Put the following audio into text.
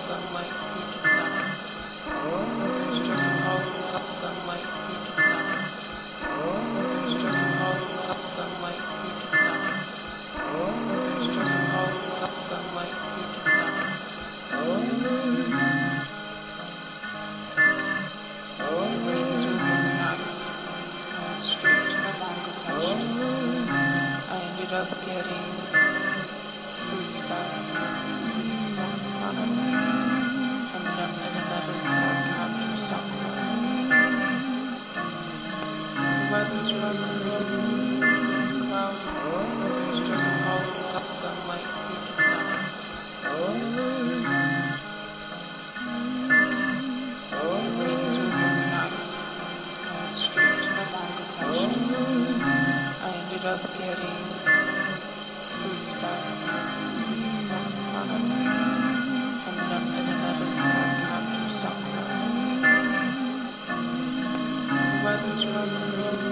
sunlight peeking out. There's just hollows of sunlight peeking out. There's just hollows of sunlight peeking out. There's just hollows of sunlight peeking out. The ladies were really nice. I went straight to the manga section. I ended up getting fruits baskets from in front of me and another card capture Sakura. The weather's rubbery, it's cloudy, there's just hollows of sunlight peeking out. The ladies were really nice. I went straight to the manga section. I ended up getting fruits baskets from in front of me and another card capture Sakura. The weather's rubbery.